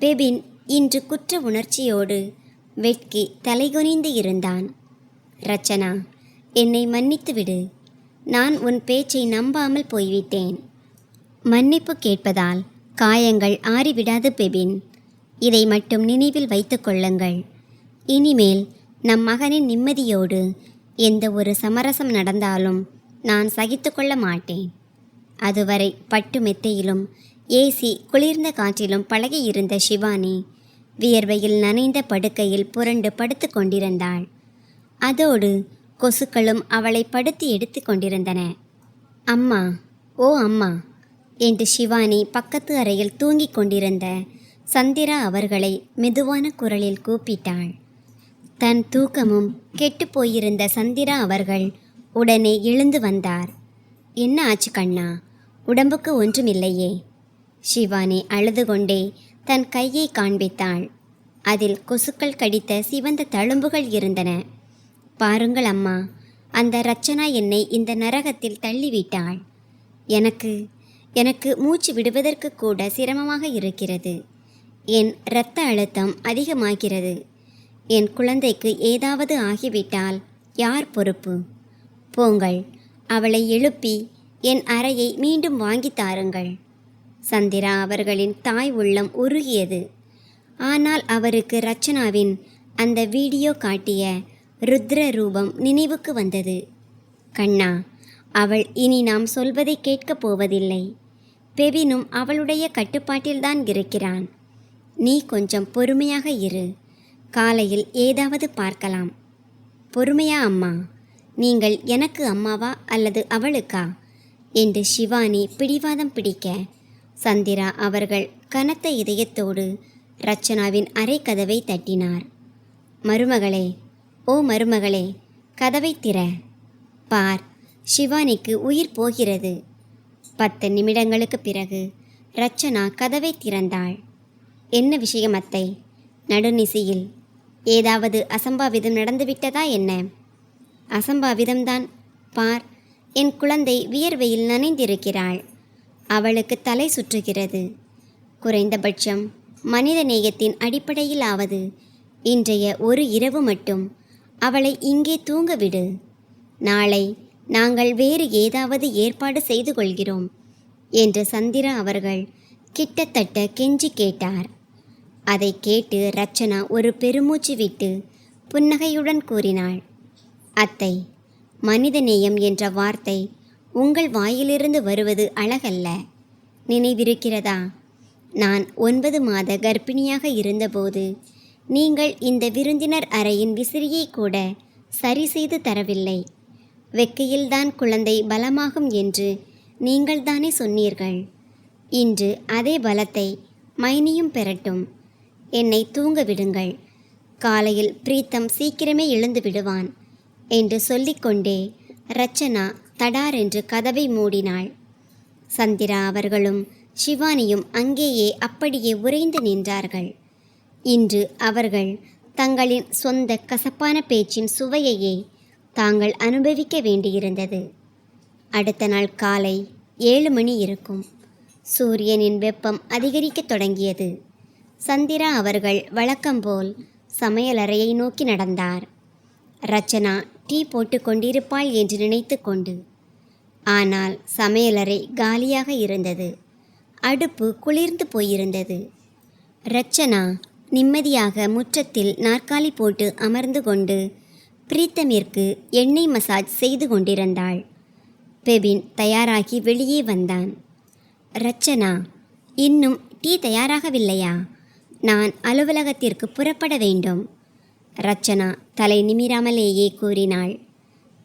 பெபின் இன்று குற்ற உணர்ச்சியோடு வெட்கி தலைகுனிந்து இருந்தான். ரச்சனா, என்னை மன்னித்து விடு. நான் உன் பேச்சை நம்பாமல் போய்விட்டேன். மன்னிப்பு கேட்பதால் காயங்கள் ஆறிவிடாது பெபின். இதை மட்டும் நினைவில் வைத்து கொள்ளுங்கள். இனிமேல் நம் மகனின் நிம்மதியோடு எந்த ஒரு சமரசம் நடந்தாலும் நான் சகித்து கொள்ள மாட்டேன். அதுவரை பட்டு மெத்தையிலும் ஏசி குளிர்ந்த காற்றிலும் பழகியிருந்த ஷிவானி வியர்வையில் நனைந்த படுக்கையில் புரண்டு படுத்து கொண்டிருந்தாள். அதோடு கொசுக்களும் அவளை படுத்தி எடுத்து கொண்டிருந்தன. அம்மா, ஓ அம்மா என்று ஷிவானி பக்கத்து அறையில் தூங்கிக் கொண்டிருந்த சந்திரா அவர்களை மெதுவான குரலில் கூப்பிட்டாள். தன் தூக்கமும் கெட்டுப்போயிருந்த சந்திரா அவர்கள் உடனே எழுந்து வந்தார். என்ன ஆச்சு கண்ணா? உடம்புக்கு ஒன்றுமில்லையே? ஷிவானி அழுது கொண்டே தன் கையை காண்பித்தாள். அதில் கொசுக்கள் கடித்த சிவந்த தழும்புகள் இருந்தன. பாருங்கள் அம்மா, அந்த ரச்சனா என்னை இந்த நரகத்தில் தள்ளிவிட்டாள். எனக்கு எனக்கு மூச்சு விடுவதற்கு கூட சிரமமாக இருக்கிறது. என் இரத்த அழுத்தம் அதிகமாகிறது. என் குழந்தைக்கு ஏதாவது ஆகிவிட்டால் யார் பொறுப்பு? போங்கள், அவளை எழுப்பி என் அறையை மீண்டும் வாங்கித் தாருங்கள். சந்திரா அவர்களின் தாய் உள்ளம் உருகியது. ஆனால் அவருக்கு ரச்சனாவின் அந்த வீடியோ காட்டிய ருத்ர ரூபம் நினைவுக்கு வந்தது. கண்ணா, அவள் இனி நாம் சொல்வதை கேட்கப் போவதில்லை. பெவினும் அவளுடைய கட்டுப்பாட்டில்தான் இருக்கிறான். நீ கொஞ்சம் பொறுமையாக இரு. காலையில் ஏதாவது பார்க்கலாம். பொறுமையா அம்மா? நீங்கள் எனக்கு அம்மாவா அல்லது அவளுக்கா என்று சிவானி பிடிவாதம் பிடிக்க, சந்திரா அவர்கள் கனத்த இதயத்தோடு ரச்சனாவின் அறை கதவை தட்டினார். மருமகளே, ஓ மருமகளே, கதவை திற. பார், சிவானிக்கு உயிர் போகிறது. 10 நிமிடங்களுக்கு பிறகு ரச்சனா கதவை திறந்தாள். என்ன விஷயம் அத்தை? நடுநிசியில் ஏதாவது அசம்பாவிதம் நடந்துவிட்டதா என்ன? அசம்பாவிதம்தான். பார், என் குழந்தை வியர்வையில் நனைந்திருக்கிறாள். அவளுக்கு தலை சுற்றுகிறது. குறைந்தபட்சம் மனித நேயத்தின் அடிப்படையிலாவது இன்றைய ஒரு இரவு மட்டும் அவளை இங்கே தூங்க விடு. நாளை நாங்கள் வேறு ஏதாவது ஏற்பாடு செய்து கொள்கிறோம் என்று சந்திரா அவர்கள் கிட்டத்தட்ட கெஞ்சி கேட்டார். அதை கேட்டு ரச்சனா ஒரு பெருமூச்சு விட்டு புன்னகையுடன் கூறினாள், அத்தை, மனிதநேயம் என்ற வார்த்தை உங்கள் வாயிலிருந்து வருவது அழகல்ல. நினைவிருக்கிறதா? நான் 9 மாத கர்ப்பிணியாக இருந்தபோது நீங்கள் இந்த விருந்தினர் அறையின் விசிறியை கூட சரி செய்து தரவில்லை. வெக்கையில்தான் குழந்தை பலமாகும் என்று நீங்கள்தானே சொன்னீர்கள். இன்று அதே பலத்தை மைனியும் பெறட்டும். என்னை தூங்க விடுங்கள். காலையில் பிரீத்தம் சீக்கிரமே எழுந்து விடுவான் என்று சொல்லிக்கொண்டே ரச்சனா தடாரென்று கதவை மூடினாள். சந்திரா அவர்களும் சிவானியும் அங்கேயே அப்படியே உறைந்து நின்றார்கள். இன்று அவர்கள் தங்களின் சொந்த கசப்பான பேச்சின் சுவையையே தாங்கள் அனுபவிக்க வேண்டியிருந்தது. அடுத்த நாள் காலை 7 மணி இருக்கும். சூரியனின் வெப்பம் அதிகரிக்கத் தொடங்கியது. சந்திரா அவர்கள் வழக்கம்போல் சமையலறையை நோக்கி நடந்தார். ரச்சனா டீ போட்டு கொண்டிருப்பாள் என்று நினைத்து கொண்டு. ஆனால் சமையலறை காலியாக இருந்தது. அடுப்பு குளிர்ந்து போயிருந்தது. ரச்சனா நிம்மதியாக முற்றத்தில் நாற்காலி போட்டு அமர்ந்து கொண்டு பிரீத்தமிற்கு எண்ணெய் மசாஜ் செய்து கொண்டிருந்தாள். பெபின் தயாராகி வெளியே வந்தான். ரச்சனா, இன்னும் டீ தயாராகவில்லையா? நான் அலுவலகத்திற்கு புறப்பட வேண்டும். ரச்சனா தலை நிமிராமலேயே கூறினாள்.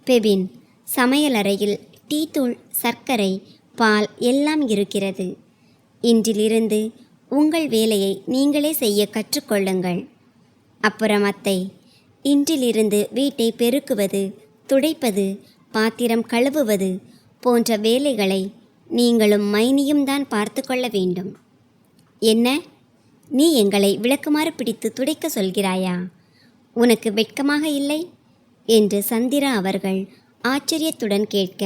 பெபின், சமையலறையில் டீ தூள், சர்க்கரை, பால் எல்லாம் இருக்கிறது. இன்றிலிருந்து உங்கள் வேலையை நீங்களே செய்ய கற்றுக்கொள்ளுங்கள். அப்புறம் அத்தை, இன்றிலிருந்து வீட்டை பெருக்குவது, துடைப்பது, பாத்திரம் கழுவுவது போன்ற வேலைகளை நீங்களும் மைனியும் தான் பார்த்து கொள்ள வேண்டும். என்ன, நீ எங்களை விளக்குமாறு பிடித்து துடைக்க சொல்கிறாயா? உனக்கு வெட்கமாக இல்லை என்று சந்திரா அவர்கள் ஆச்சரியத்துடன் கேட்க,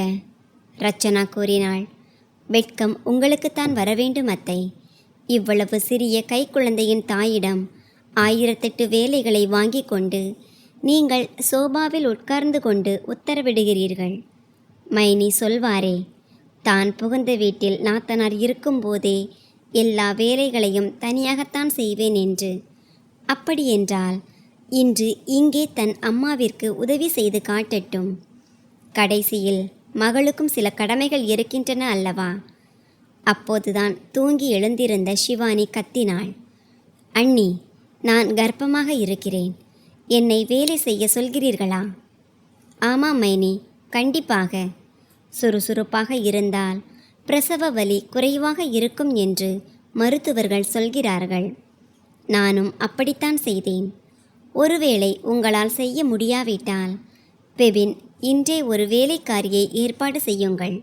ரச்சனா கூறினாள், வெட்கம் உங்களுக்குத்தான் வரவேண்டும் அத்தை. இவ்வளவு சிறிய கைக்குழந்தையின் தாயிடம் 1008 வேலைகளை வாங்கி கொண்டு நீங்கள் சோபாவில் உட்கார்ந்து கொண்டு உத்தரவிடுகிறீர்கள். மைனி சொல்வாரே, தான் புகுந்த வீட்டில் நாத்தனார் இருக்கும்போதே எல்லா வேலைகளையும் தனியாகத்தான் செய்வேன் என்று. அப்படியென்றால் இன்று இங்கே தன் அம்மாவிற்கு உதவி செய்து காட்டட்டும். கடைசியில் மகளுக்கும் சில கடமைகள் இருக்கின்றன அல்லவா? அப்போதுதான் தூங்கி எழுந்திருந்த சிவானி கத்தினாள். அண்ணி, நான் கர்ப்பமாக இருக்கிறேன். என்னை வேலை செய்ய சொல்கிறீர்களா? ஆமாம் மைனி, கண்டிப்பாக. சுறுசுறுப்பாக இருந்தால் பிரசவ வலி குறைவாக இருக்கும் என்று மருத்துவர்கள் சொல்கிறார்கள். நானும் அப்படித்தான் செய்தேன். ஒருவேளை உங்களால் செய்ய முடியாவிட்டால் பெவின் இன்றே ஒரு வேலைக்காரியை ஏற்பாடு செய்யுங்கள்.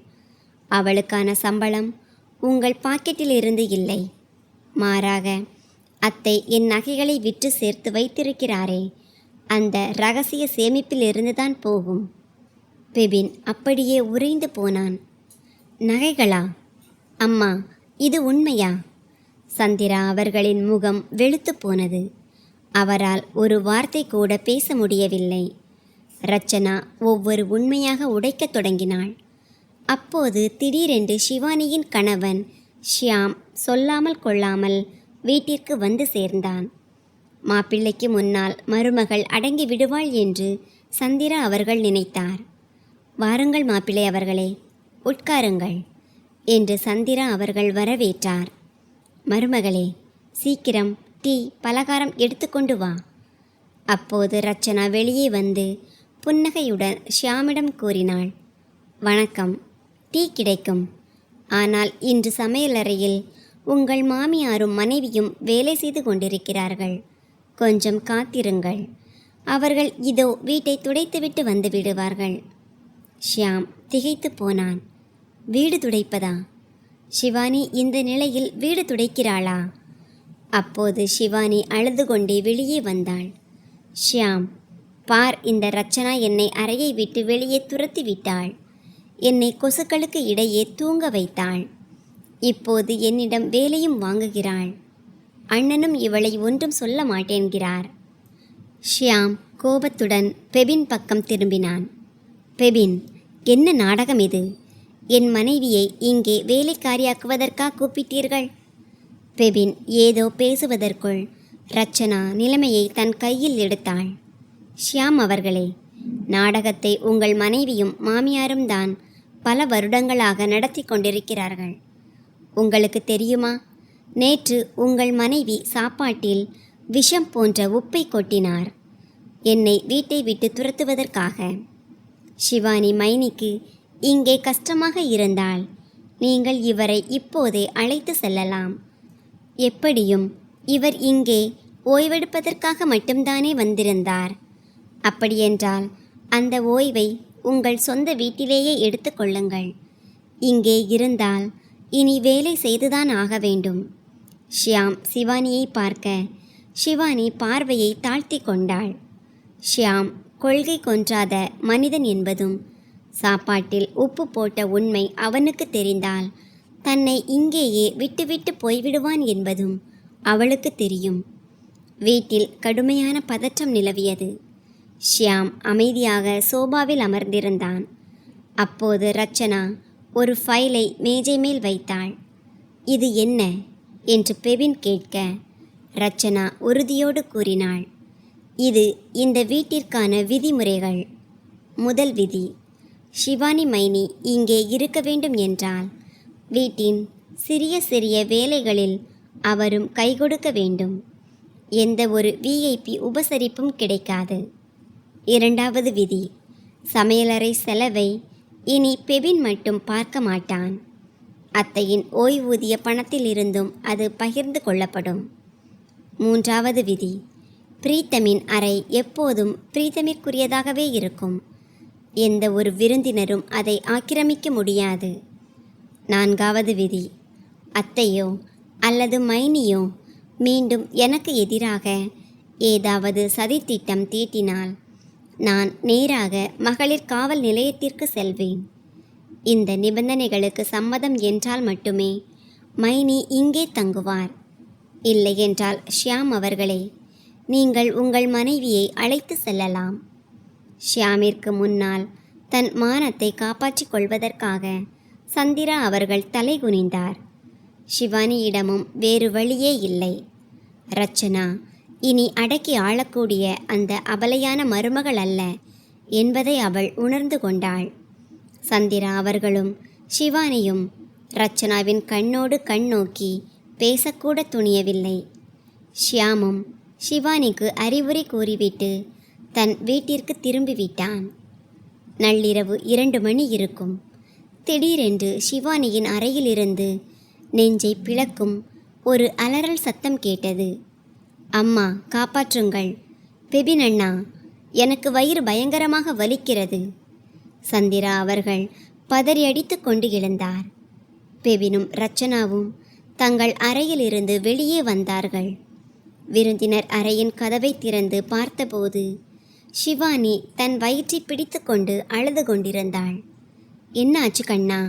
அவளுக்கான சம்பளம் உங்கள் பாக்கெட்டிலிருந்து இல்லை. மாறாக அத்தை என் நகைகளை விற்று சேர்த்து வைத்திருக்கிறாரே, அந்த இரகசிய சேமிப்பிலிருந்து தான் போகும். பெபின் அப்படியே உறைந்து போனான். நகைகளா? அம்மா, இது உண்மையா? சந்திரா அவர்களின் முகம் வெளுத்து போனது. அவரால் ஒரு வார்த்தை கூட பேச முடியவில்லை. ரச்சனா ஒவ்வொரு உண்மையாக உடைக்கத் தொடங்கினாள். அப்போது திடீரென்று சிவானியின் கணவன் ஷியாம் சொல்லாமல் கொள்ளாமல் வீட்டிற்கு வந்து சேர்ந்தான். மாப்பிள்ளைக்கு முன்னால் மருமகள் அடங்கி விடுவாள் என்று சந்திரா அவர்கள் நினைத்தார். வாருங்கள் மாப்பிள்ளை அவர்களே, உட்காருங்கள் என்று சந்திரா அவர்கள் வரவேற்றார். மருமகளே, சீக்கிரம் டீ பலகாரம் எடுத்துக்கொண்டு வா. அப்போது ரச்சனா வெளியே வந்து புன்னகையுடன் ஷியாமிடம் கூறினாள், வணக்கம், டீ கிடைக்கும். ஆனால் இன்று சமையலறையில் உங்கள் மாமியாரும் மனைவியும் வேலை செய்து கொண்டிருக்கிறார்கள். கொஞ்சம் காத்திருங்கள். அவர்கள் இதோ வீட்டை துடைத்துவிட்டு வந்து விடுவார்கள். ஷியாம் திகைத்து போனான். வீடு துடைப்பதா? சிவானி இந்த நிலையில் வீடு துடைக்கிறாளா? அப்போது சிவானி அழுது கொண்டே வெளியே வந்தாள். ஷியாம், பார், இந்த ரச்சனா என்னை அறையை விட்டு வெளியே துரத்தி விட்டாள். என்னை கொசுக்களுக்கு இடையே தூங்க வைத்தாள். இப்போது என்னிடம் வேலையும் வாங்குகிறாள். அண்ணனும் இவளை ஒன்றும் சொல்ல மாட்டேன்கிறார். ஷியாம் கோபத்துடன் பெபின் பக்கம் திரும்பினான். பெபின், என்ன நாடகம் இது? என் மனைவியை இங்கே வேலைக்காரியாக்குவதற்கா கூப்பிட்டீர்கள்? பெபின் ஏதோ பேசுவதற்குள் ரச்சனா நிலைமையை தன் கையில் எடுத்தாள். ஷியாம் அவர்களே, நாடகத்தை உங்கள் மனைவியும் மாமியாரும் தான் பல வருடங்களாக நடத்தி கொண்டிருக்கிறார்கள். உங்களுக்கு தெரியுமா, நேற்று உங்கள் மனைவி சாப்பாட்டில் விஷம் போன்ற உப்பை கொட்டினார், என்னை வீட்டை விட்டு துரத்துவதற்காக. சிவானி மைனிக்கு இங்கே கஷ்டமாக இருந்தால் நீங்கள் இவரை இப்போதே அழைத்து செல்லலாம். எப்படியும் இவர் இங்கே ஓய்வெடுப்பதற்காக மட்டும்தானே வந்திருந்தார். அப்படியென்றால் அந்த ஓய்வை உங்கள் சொந்த வீட்டிலேயே எடுத்துக்கொள்ளுங்கள். இங்கே இருந்தால் இனி வேலை செய்துதான் ஆக வேண்டும். ஷியாம் சிவானியை பார்க்க சிவானி பார்வையை தாழ்த்தி கொண்டாள். ஷியாம் கொள்கை கொன்றாத மனிதன் என்பதும் சாப்பாட்டில் உப்பு போட்ட உண்மை அவனுக்கு தெரிந்தால் தன்னை இங்கேயே விட்டுவிட்டு போய்விடுவான் என்பதும் அவளுக்கு தெரியும். வீட்டில் கடுமையான பதற்றம் நிலவியது. ஷியாம் அமைதியாக சோபாவில் அமர்ந்திருந்தான். அப்போது ரச்சனா ஒரு ஃபைலை மேஜை மேல் வைத்தாள். இது என்ன என்று பெவின் கேட்க ரச்சனா உறுதியோடு கூறினாள், இது இந்த வீட்டிற்கான விதிமுறைகள். முதல் விதி, சிவானி மைனி இங்கே இருக்க வேண்டும் என்றால் வீட்டின் சிறிய சிறிய வேலைகளில் அவரும் கை கொடுக்க வேண்டும். எந்த ஒரு விஐபி உபசரிப்பும் கிடைக்காது. இரண்டாவது விதி, சமையலறை செலவை இனி பெவின் மட்டும் பார்க்க மாட்டான். அத்தையின் ஓய்வூதிய பணத்திலிருந்தும் அது பகிர்ந்து கொள்ளப்படும். மூன்றாவது விதி, பிரீத்தமின் அறை எப்போதும் பிரீத்தமிற்குரியதாகவே இருக்கும். எந்த ஒரு விருந்தினரும் அதை ஆக்கிரமிக்க முடியாது. நான்காவது விதி, அத்தையோ அல்லது மைனியோ மீண்டும் எனக்கு எதிராக ஏதாவது சதித்திட்டம் தீட்டினால் நான் நேராக மகளிர் காவல் நிலையத்திற்கு செல்வேன். இந்த நிபந்தனைகளுக்கு சம்மதம் என்றால் மட்டுமே மைனி இங்கே தங்குவார். இல்லையென்றால் ஷியாம் அவர்களே, நீங்கள் உங்கள் மனைவியை அழைத்து செல்லலாம். ஷியாமிற்கு முன்னால் தன் மானத்தை காப்பாற்றிக் கொள்வதற்காக சந்திரா அவர்கள் தலை குனிந்தார். சிவானியிடமும் வேறு வழியே இல்லை. ரச்சனா இனி அடக்கி ஆளக்கூடிய அந்த அபலையான மருமகள் அல்ல என்பதை அவள் உணர்ந்து கொண்டாள். சந்திரா அவர்களும் சிவானியும் ரச்சனாவின் கண்ணோடு கண் நோக்கி பேசக்கூட துணியவில்லை. ஷியாமும் சிவானிக்கு அறிவுரை கூறிவிட்டு தன் வீட்டிற்கு திரும்பிவிட்டான். நள்ளிரவு 2 மணி இருக்கும். திடீரென்று சிவானியின் அறையிலிருந்து நெஞ்சை பிளக்கும் ஒரு அலறல் சத்தம் கேட்டது. அம்மா, காப்பாற்றுங்கள்! பெபின் அண்ணா, எனக்கு வயிறு பயங்கரமாக வலிக்கிறது. சந்திரா அவர்கள் பதறியடித்து கொண்டு எழுந்தார். பெபினும் ரச்சனாவும் தங்கள் அறையிலிருந்து வெளியே வந்தார்கள். விருந்தினர் அறையின் கதவை திறந்து பார்த்தபோது ஷிவானி தன் வயிற்றை பிடித்து கொண்டு அழுது கொண்டிருந்தாள். என்னாச்சு கண்ணா?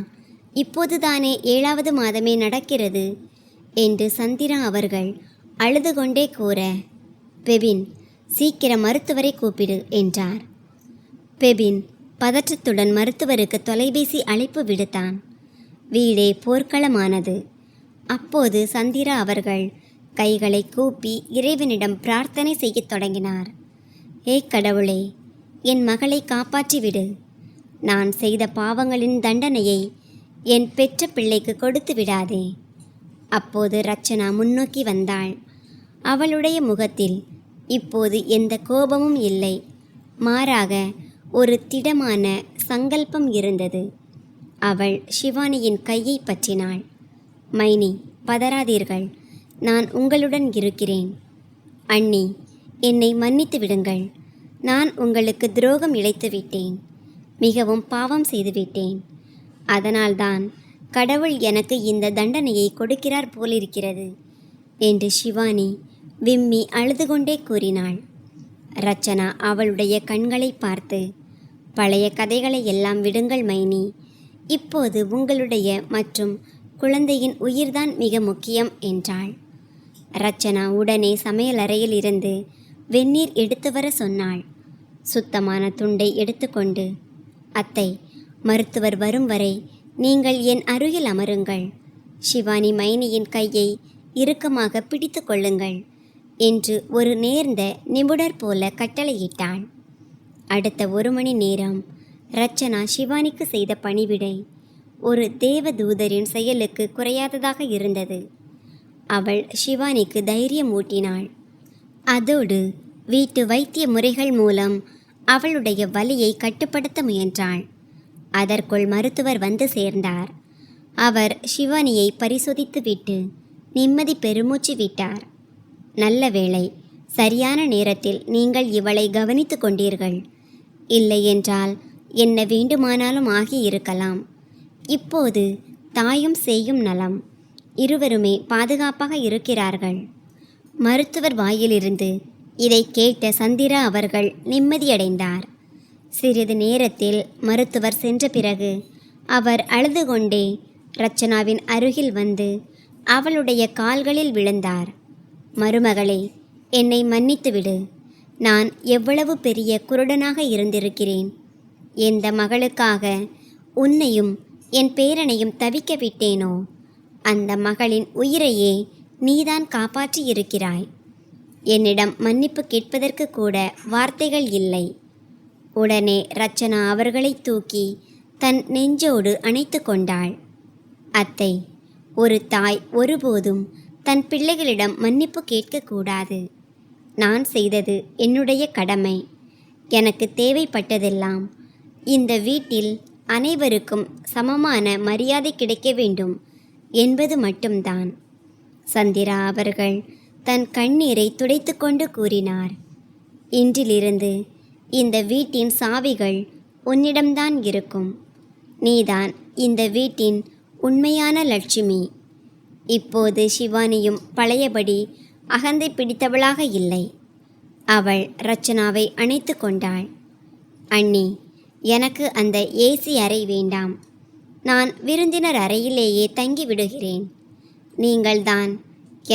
இப்போதுதானே 7வது மாதமே நடக்கிறது என்று சந்திரா அவர்கள் அழுது கொண்டே கூற, பெபின், சீக்கிரம் மருத்துவரை கூப்பிடு என்றார். பெபின் பதற்றத்துடன் மருத்துவருக்கு தொலைபேசி அழைப்பு விடுத்தான். வீடே போர்க்களமானது. அப்போது சந்திரா அவர்கள் கைகளை கூப்பி இறைவனிடம் பிரார்த்தனை செய்யத் தொடங்கினார். ஏ கடவுளே, என் மகளை காப்பாற்றிவிடு. நான் செய்த பாவங்களின் தண்டனையை என் பெற்ற பிள்ளைக்கு கொடுத்து விடாதே. அப்போது ரச்சனா முன்னோக்கி வந்தாள். அவளுடைய முகத்தில் இப்போது எந்த கோபமும் இல்லை. மாறாக ஒரு திடமான சங்கல்பம் இருந்தது. அவள் ஷிவானியின் கையை பற்றினாள். மைனி, பதறாதீர்கள், நான் உங்களுடன் இருக்கிறேன். அண்ணி, என்னை மன்னித்து விடுங்கள். நான் உங்களுக்கு துரோகம் இழைத்து விட்டேன். மிகவும் பாவம் செய்துவிட்டேன். அதனால்தான் கடவுள் எனக்கு இந்த தண்டனையை கொடுக்கிறார் போலிருக்கிறது என்று ஷிவானி விம்மி அழுது கொண்டே கூறினாள். ரச்சனா அவளுடைய கண்களை பார்த்து, பழைய கதைகளை எல்லாம் விடுங்கள் மைனி. இப்போது உங்களுடைய மற்றும் குழந்தையின் உயிர்தான் மிக முக்கியம் என்றாள். ரச்சனா உடனே சமையலறையில் இருந்து வெந்நீர் எடுத்து வர சொன்னாள். சுத்தமான துண்டை எடுத்துக்கொண்டு, அத்தை, மருத்துவர் வரும் வரை நீங்கள் என் அருகில் அமருங்கள். ஷிவானி மைனியின் கையை இறுக்கமாக பிடித்து கொள்ளுங்கள் என்று ஒரு நேர்ந்த நிபுணர் போல கட்டளையிட்டாள். அடுத்த 1 மணி நேரம் ரச்சனா ஷிவானிக்கு செய்த பணிவிடை ஒரு தேவதூதரின் செயலுக்கு குறையாததாக இருந்தது. அவள் ஷிவானிக்கு தைரியம் ஊட்டினாள். அதோடு வீட்டு வைத்திய முறைகள் மூலம் அவளுடைய வலியை கட்டுப்படுத்த முயன்றாள். அதற்குள் மருத்துவர் வந்து சேர்ந்தார். அவர் ஷிவானியை பரிசோதித்துவிட்டு நிம்மதி பெருமூச்சு விட்டார். நல்ல வேளை, சரியான நேரத்தில் நீங்கள் இவளை கவனித்து கொண்டீர்கள். இல்லை என்றால் என்ன வேண்டுமானாலும் ஆகியிருக்கலாம். இப்போது தாயும் சேயும் நலம். இருவருமே பாதுகாப்பாக இருக்கிறார்கள். மருத்துவர் வாயிலிருந்து இதை கேட்ட சந்திரா அவர்கள் நிம்மதியடைந்தார். சிறிது நேரத்தில் மருத்துவர் சென்ற பிறகு அவர் அழுது கொண்டே ரச்சனாவின் அருகில் வந்து அவளுடைய கால்களில் விழுந்தார். மருமகளே, என்னை மன்னித்துவிடு. நான் எவ்வளவு பெரிய குருடனாக இருந்திருக்கிறேன். எந்த மகளுக்காக உன்னையும் என் பேரனையும் தவிக்க விட்டேனோ அந்த மகளின் உயிரையே நீதான் காப்பாற்றி இருக்கிறாய். என்னிடம் மன்னிப்பு கேட்பதற்கு கூட வார்த்தைகள் இல்லை. உடனே ரச்சனா அவர்களை தூக்கி தன் நெஞ்சோடு அணைத்து கொண்டாள். அத்தை, ஒரு தாய் ஒருபோதும் தன் பிள்ளைகளிடம் மன்னிப்பு கேட்கக்கூடாது. நான் செய்தது என்னுடைய கடமை. எனக்கு தேவைப்பட்டதெல்லாம் இந்த வீட்டில் அனைவருக்கும் சமமான மரியாதை கிடைக்க வேண்டும் என்பது மட்டும்தான். சந்திரா அவர்கள் தன் கண்ணீரை துடைத்து கொண்டு கூறினார். இன்றிலிருந்து இந்த வீட்டின் சாவிகள் உன்னிடம்தான் இருக்கும். நீதான் இந்த வீட்டின் உண்மையான லட்சுமி. இப்போது ஷிவானியும் பழையபடி அகந்தை பிடித்தவளாக இல்லை. அவள் ரச்சனாவை அணைத்து கொண்டாள். அண்ணி, எனக்கு அந்த ஏசி அறை வேண்டாம். நான் விருந்தினர் அறையிலேயே தங்கி விடுகிறேன். நீங்கள்தான்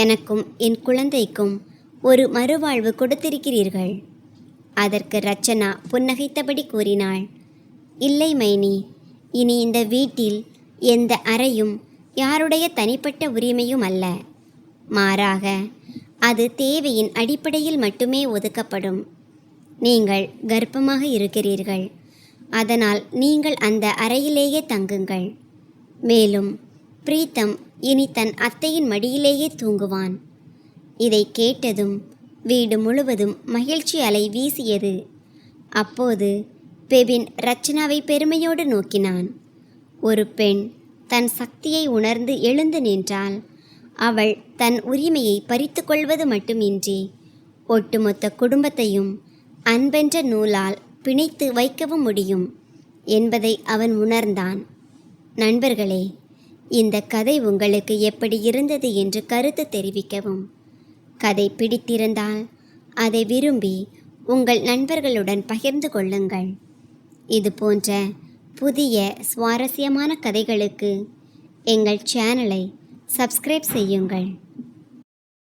எனக்கும் என் குழந்தைக்கும் ஒரு மறுவாழ்வு கொடுத்திருக்கிறீர்கள். அதற்கு ரச்சனா புன்னகைத்தபடி கூறினாள். இல்லை மைனி, இனி இந்த வீட்டில் எந்த அறையும் யாருடைய தனிப்பட்ட உரிமையும் அல்ல. மாறாக அது தேவையின் அடிப்படையில் மட்டுமே ஒதுக்கப்படும். நீங்கள் கர்ப்பமாக இருக்கிறீர்கள். அதனால் நீங்கள் அந்த அறையிலேயே தங்குங்கள். மேலும் பிரீத்தம் இனி தன் அத்தையின் மடியிலேயே தூங்குவான். இதை கேட்டதும் வீடு முழுவதும் மகிழ்ச்சி அலை வீசியது. அப்போது பெபின் ரச்சனாவை பெருமையோடு நோக்கினான். ஒரு பெண் தன் சக்தியை உணர்ந்து எழுந்து நின்றால் அவள் தன் உரிமையை பறித்து கொள்வது மட்டுமின்றி ஒட்டுமொத்த குடும்பத்தையும் அன்பென்ற நூலால் பிணைத்து வைக்கவும் முடியும் என்பதை அவன் உணர்ந்தான். நண்பர்களே, இந்த கதை உங்களுக்கு எப்படி இருந்தது என்று கருத்து தெரிவிக்கவும். கதை பிடித்திருந்தால் அதை விரும்பி உங்கள் நண்பர்களுடன் பகிர்ந்து கொள்ளுங்கள். இது போன்ற புதிய சுவாரஸ்யமான கதைகளுக்கு எங்கள் சேனலை சப்ஸ்கிரைப் செய்யுங்கள்.